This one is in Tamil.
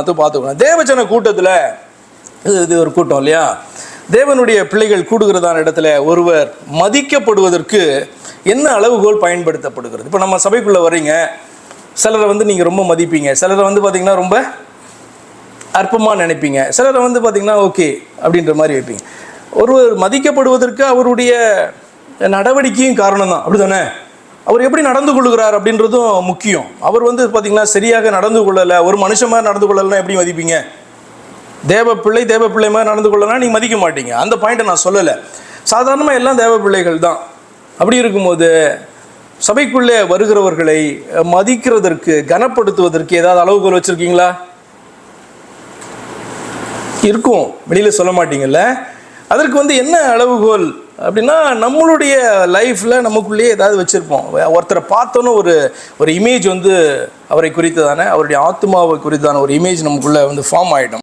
பார்த்துக்கணும். தேவஜன கூட்டத்தில் இது ஒரு கூட்டம் இல்லையா, தேவனுடைய பிள்ளைகள் கூடுகிறதான இடத்துல ஒருவர் மதிக்கப்படுவதற்கு என்ன அளவுகோல் பயன்படுத்தப்படுகிறது? இப்போ நம்ம சபைக்குள்ளே வர்றீங்க, சிலரை நீங்கள் ரொம்ப மதிப்பீங்க, சிலரை பார்த்தீங்கன்னா ரொம்ப அற்பமாக நினைப்பீங்க, சிலரை பார்த்தீங்கன்னா ஓகே அப்படின்ற மாதிரி வைப்பீங்க. ஒருவர் மதிக்கப்படுவதற்கு அவருடைய நடவடிக்கையும் காரணம் தான், அப்படி தானே? அவர் எப்படி நடந்து கொள்கிறார் அப்படின்றதும் முக்கியம். அவர் பார்த்தீங்கன்னா சரியாக நடந்து கொள்ளலை, ஒரு மனுஷன் மாதிரி நடந்து கொள்ளலைன்னா எப்படி மதிப்பீங்க? தேவ பிள்ளை மாதிரி நடந்து கொள்ளலாம் நீங்கள் மதிக்க மாட்டீங்க. அந்த பாயிண்ட்டை நான் சொல்லலை. சாதாரணமாக எல்லாம் தேவ பிள்ளைகள் தான். அப்படி இருக்கும்போது சபைக்குள்ளே வருகிறவர்களை மதிக்கிறதற்கு, கனப்படுத்துவதற்கு ஏதாவது அளவுகோல் வச்சுருக்கீங்களா? இருக்கும், வெளியில் சொல்ல மாட்டீங்கல்ல. அதற்கு என்ன அளவுகோல் அப்படின்னா, நம்மளுடைய லைஃப்பில் நமக்குள்ளேயே ஏதாவது வச்சுருப்போம். ஒருத்தரை பார்த்தோன்னு ஒரு இமேஜ் அவரை குறித்ததான, அவருடைய ஆத்மாவை குறித்தான ஒரு இமேஜ் நமக்குள்ளே ஃபார்ம் ஆகிடும்.